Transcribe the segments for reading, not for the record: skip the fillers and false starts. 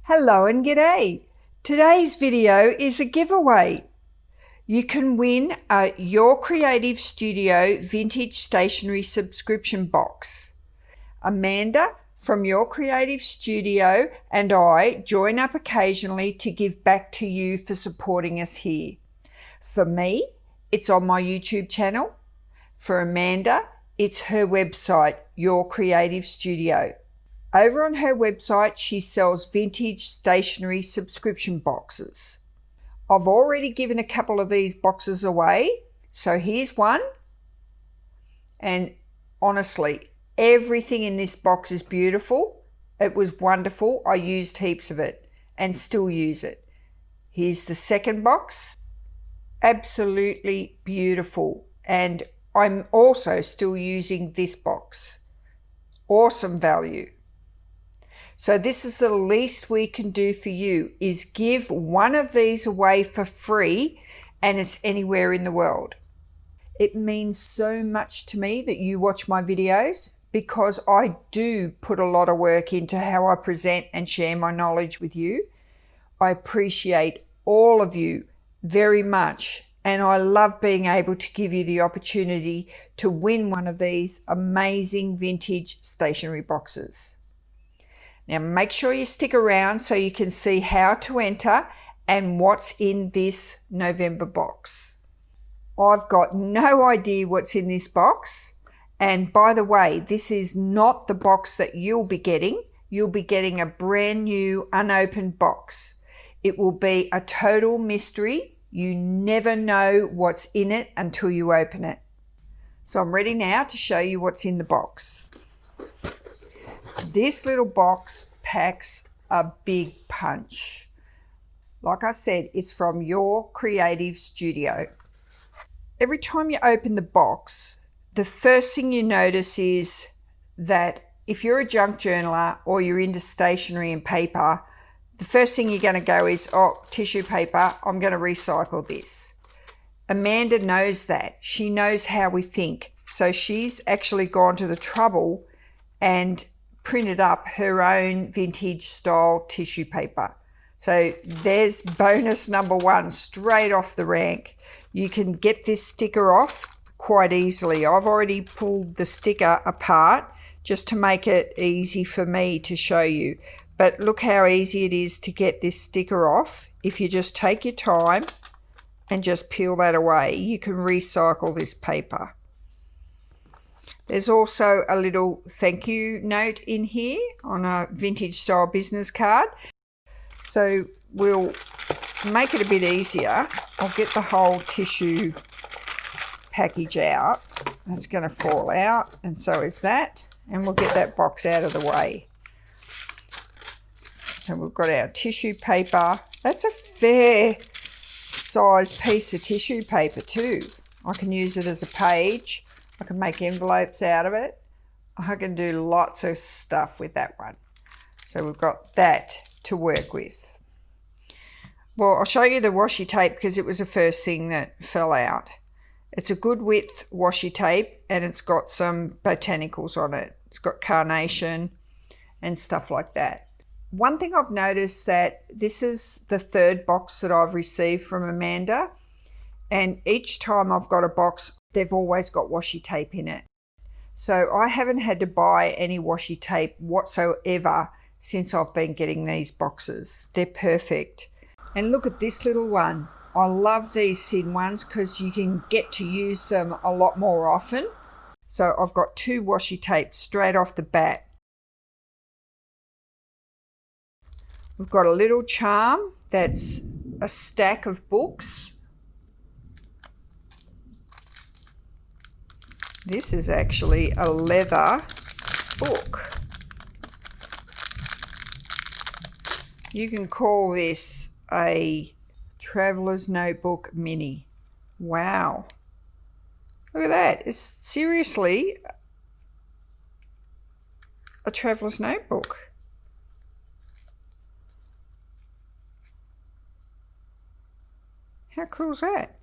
Hello and g'day. Today's video is a giveaway. You can win a Your Creative Studio vintage stationery subscription box. Amanda from Your Creative Studio and I join up occasionally to give back to you for supporting us here. For me, it's on my YouTube channel. For Amanda, it's her website, Your Creative Studio. Over on her website, she sells vintage stationery subscription boxes. I've already given a couple of these boxes away, so here's one. And honestly, everything in this box is beautiful. It was wonderful. I used heaps of it and still use it. Here's the second box. Absolutely beautiful. And I'm also still using this box. Awesome value. So this is the least we can do for you, is give one of these away for free, and it's anywhere in the world. It means so much to me that you watch my videos, because I do put a lot of work into how I present and share my knowledge with you. I appreciate all of you very much, and I love being able to give you the opportunity to win one of these amazing vintage stationery boxes. Now make sure you stick around so you can see how to enter and what's in this November box. I've got no idea what's in this box. And by the way, this is not the box that you'll be getting. You'll be getting a brand new unopened box. It will be a total mystery. You never know what's in it until you open it. So I'm ready now to show you what's in the box. This little box packs a big punch. Like I said, it's from Your Creative Studio. Every time you open the box, the first thing you notice is that if you're a junk journaler or you're into stationery and paper, the first thing you're going to go is, oh, tissue paper, I'm going to recycle this. Amanda knows that. She knows how we think. So she's actually gone to the trouble and printed up her own vintage style tissue paper. So there's bonus number one straight off the rank. You can get this sticker off quite easily. I've already pulled the sticker apart just to make it easy for me to show you. But look how easy it is to get this sticker off. If you just take your time and just peel that away, you can recycle this paper. There's also a little thank you note in here on a vintage style business card. So we'll make it a bit easier. I'll get the whole tissue package out. That's going to fall out, and so is that. And we'll get that box out of the way. So we've got our tissue paper. That's a fair size piece of tissue paper too. I can use it as a page. I can make envelopes out of it. I can do lots of stuff with that one. So we've got that to work with. Well, I'll show you the washi tape because it was the first thing that fell out. It's a good width washi tape and it's got some botanicals on it. It's got carnation and stuff like that. One thing I've noticed that this is the third box that I've received from Amanda, and each time I've got a box, they've always got washi tape in it. So I haven't had to buy any washi tape whatsoever since I've been getting these boxes. They're perfect. And look at this little one. I love these thin ones because you can get to use them a lot more often. So I've got two washi tapes straight off the bat. We've got a little charm that's a stack of books. This is actually a leather book. You can call this a Traveler's Notebook Mini. Wow. Look at that. It's seriously a Traveler's Notebook. How cool is that?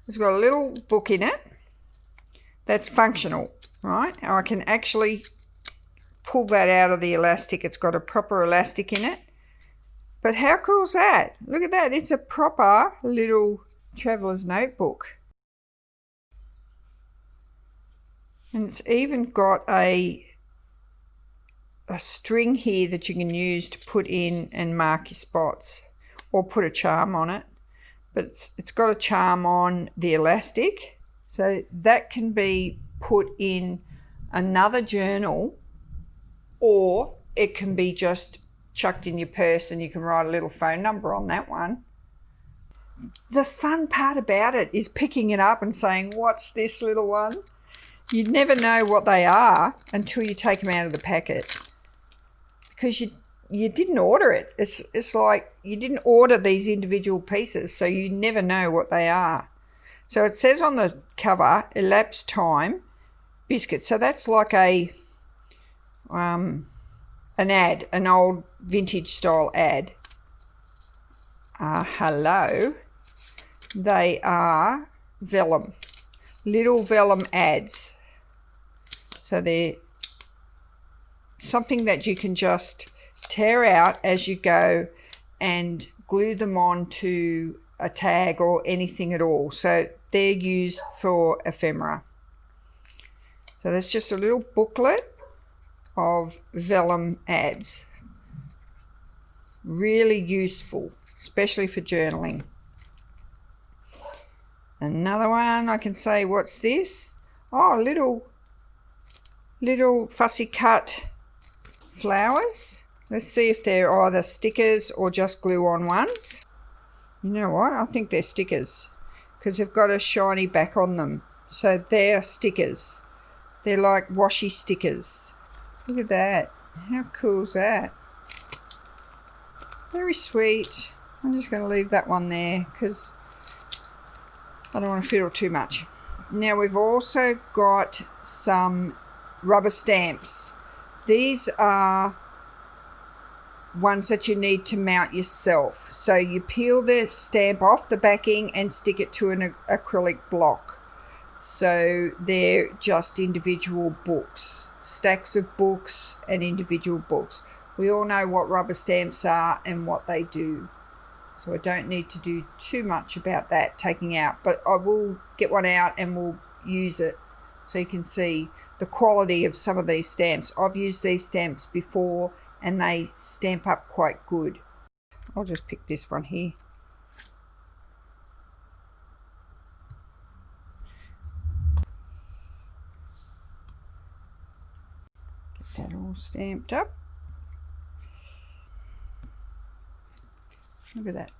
It's got a little book in it. That's functional, right? I can actually pull that out of the elastic. It's got a proper elastic in it. But how cool is that? Look at that. It's a proper little traveller's notebook. And it's even got a string here that you can use to put in and mark your spots or put a charm on it. But it's got a charm on the elastic, so that can be put in another journal, or it can be just chucked in your purse and you can write a little phone number on that one. The fun part about it is picking it up and saying, what's this little one? You'd never know what they are until you take them out of the packet, because you didn't order it. It's like you didn't order these individual pieces, so you never know what they are. So it says on the cover, elapsed time, biscuit. So that's like an ad, an old vintage style ad. Hello. They are vellum, little vellum ads. So they're something that you can just tear out as you go and glue them onto a tag or anything at all. So they're used for ephemera. So that's just a little booklet of vellum ads. Really useful, especially for journaling. Another one, I can say, what's this? Oh, little fussy cut flowers. Let's see if they're either stickers or just glue-on ones. You know what? I think they're stickers because they've got a shiny back on them. So they're stickers. They're like washi stickers. Look at that. How cool is that? Very sweet. I'm just going to leave that one there because I don't want to fiddle too much. Now we've also got some rubber stamps. These are ones that you need to mount yourself. So you peel the stamp off the backing and stick it to an acrylic block. So they're just individual books, stacks of books and individual books. We all know what rubber stamps are and what they do. So I don't need to do too much about that taking out, but I will get one out and we'll use it so you can see the quality of some of these stamps. I've used these stamps before and they stamp up quite good. I'll just pick this one here. Get that all stamped up. Look at that.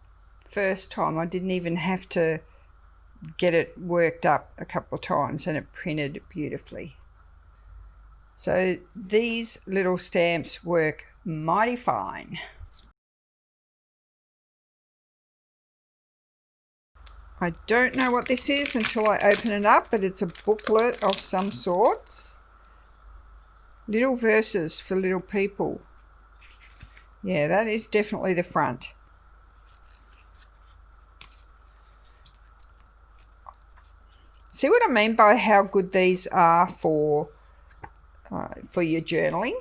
First time I didn't even have to get it worked up a couple of times and it printed beautifully. So these little stamps work mighty fine. I don't know what this is until I open it up, but it's a booklet of some sorts. Little verses for little people. Yeah, that is definitely the front. See what I mean by how good these are for your journaling?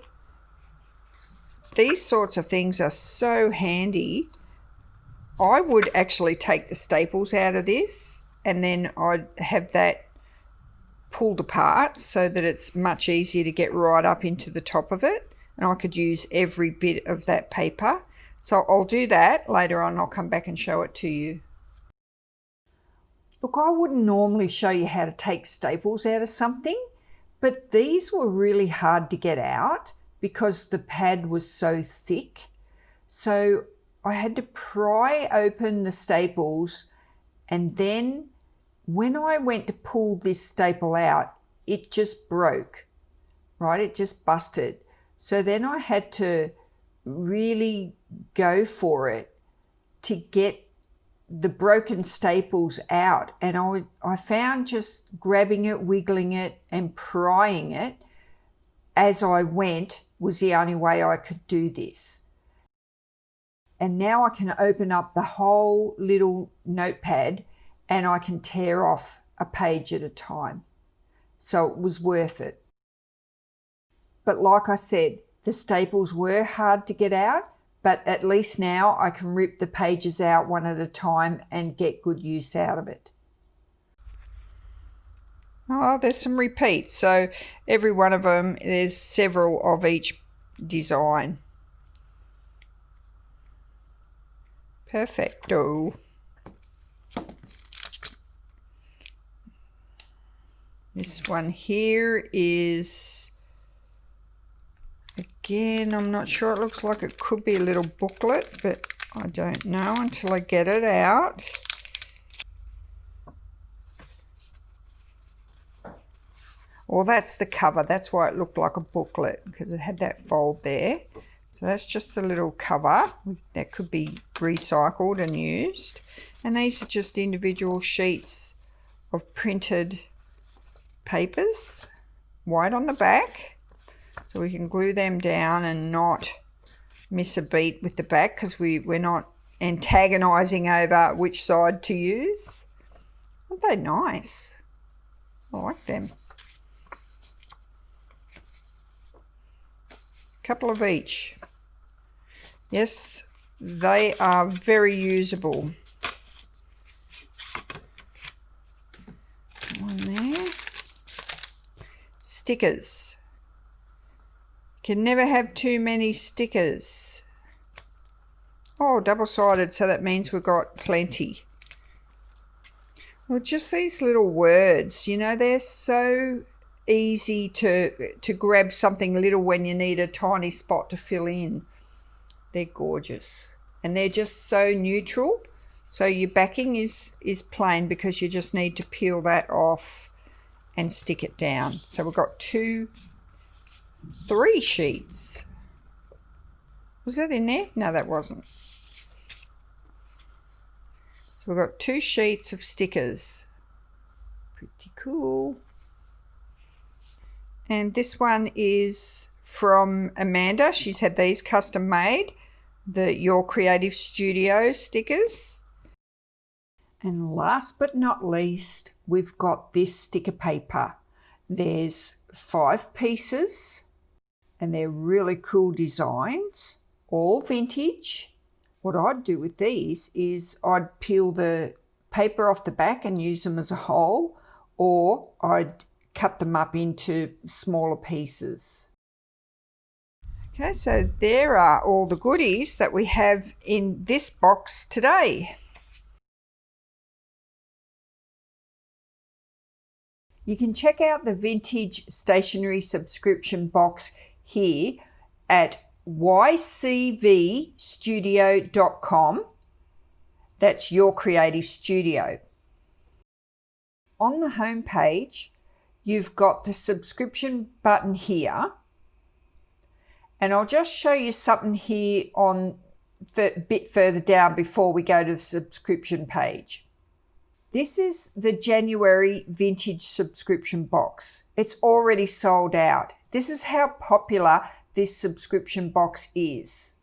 These sorts of things are so handy. I would actually take the staples out of this and then I'd have that pulled apart so that it's much easier to get right up into the top of it, and I could use every bit of that paper. So I'll do that later on. I'll come back and show it to you. Look, I wouldn't normally show you how to take staples out of something, but these were really hard to get out because the pad was so thick. So I had to pry open the staples, and then when I went to pull this staple out, it just broke, right? It just busted. So then I had to really go for it to get the broken staples out, and I found just grabbing it, wiggling it and prying it as I went was the only way I could do this. And now I can open up the whole little notepad and I can tear off a page at a time. So it was worth it. But like I said, the staples were hard to get out, but at least now I can rip the pages out one at a time and get good use out of it. Oh, there's some repeats. So every one of them, there's several of each design. Perfecto. This one here is, again, I'm not sure. It looks like it could be a little booklet, but I don't know until I get it out. Well, that's the cover. That's why it looked like a booklet, because it had that fold there. So that's just a little cover that could be recycled and used. And these are just individual sheets of printed papers, white on the back. So we can glue them down and not miss a beat with the back, because we're not antagonising over which side to use. Aren't they nice? I like them. Couple of each. Yes, they are very usable. One there. Stickers. Can never have too many stickers. Oh, double-sided, so that means we've got plenty. Well, just these little words, you know, they're so easy to grab something little when you need a tiny spot to fill in. They're gorgeous, and they're just so neutral. So your backing is plain, because you just need to peel that off and stick it down. So we've got three sheets. Was that in there? No, that wasn't. So we've got 2 sheets of stickers. Pretty cool. And this one is from Amanda. She's had these custom made, the Your Creative Studio stickers. And last but not least, we've got this sticker paper. There's 5 pieces, and they're really cool designs, all vintage. What I'd do with these is I'd peel the paper off the back and use them as a whole, or I'd cut them up into smaller pieces. Okay, so there are all the goodies that we have in this box today. You can check out the vintage stationery subscription box here at ycvstudio.com. That's Your Creative Studio. On the home page, you've got the subscription button here, and I'll just show you something here on a bit further down before we go to the subscription page. This is the January vintage subscription box. It's already sold out. This is how popular this subscription box is.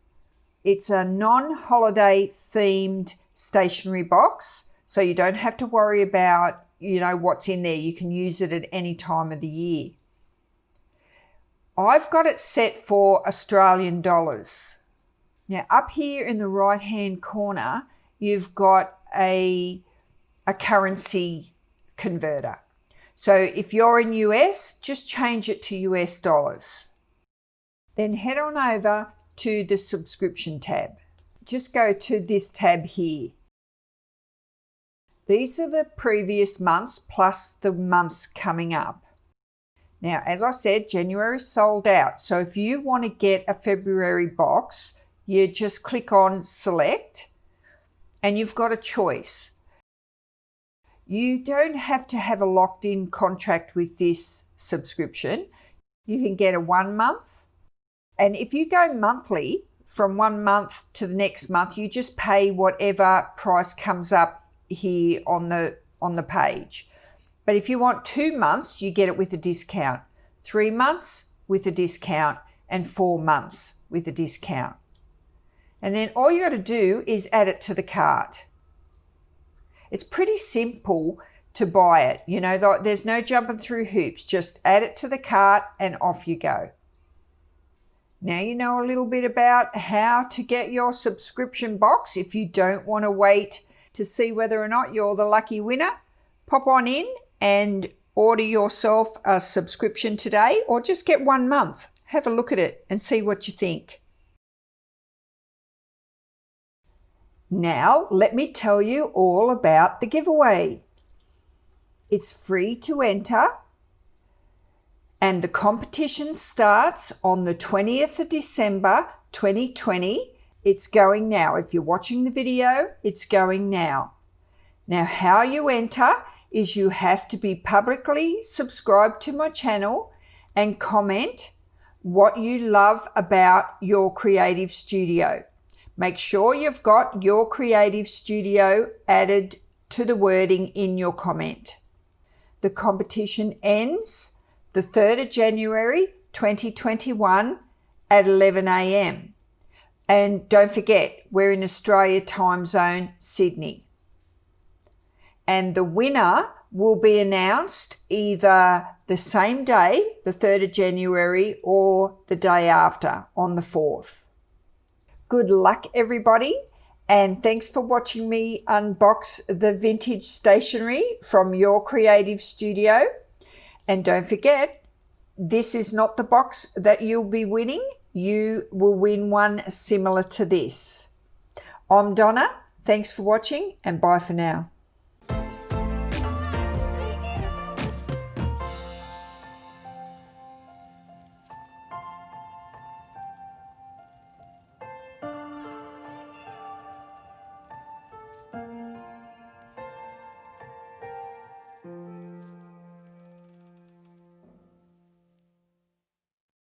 It's a non-holiday themed stationery box, so you don't have to worry about, you know, what's in there. You can use it at any time of the year. I've got it set for Australian dollars. Now, up here in the right-hand corner, you've got a currency converter. So if you're in US, just change it to US dollars. Then head on over to the subscription tab. Just go to this tab here. These are the previous months plus the months coming up. Now, as I said, January sold out. So if you want to get a February box, you just click on select and you've got a choice. You don't have to have a locked-in contract with this subscription. You can get a 1 month. And if you go monthly, from 1 month to the next month, you just pay whatever price comes up here on the page. But if you want 2 months, you get it with a discount. 3 months with a discount, and 4 months with a discount. And then all you got to do is add it to the cart. It's pretty simple to buy it. You know, there's no jumping through hoops. Just add it to the cart and off you go. Now you know a little bit about how to get your subscription box. If you don't want to wait to see whether or not you're the lucky winner, pop on in and order yourself a subscription today, or just get 1 month. Have a look at it and see what you think. Now let me tell you all about the giveaway. It's free to enter, and the competition starts on the 20th of December 2020. It's going now. If you're watching the video, it's going now. Now, how you enter is you have to be publicly subscribed to my channel and comment what you love about your creative studio. Make sure you've got your creative studio added to the wording in your comment. The competition ends the 3rd of January 2021 at 11 a.m. And don't forget, we're in Australia time zone, Sydney. And the winner will be announced either the same day, the 3rd of January, or the day after, on the 4th. Good luck, everybody, and thanks for watching me unbox the vintage stationery from your creative studio. And don't forget, this is not the box that you'll be winning. You will win one similar to this. I'm Donna. Thanks for watching, and bye for now.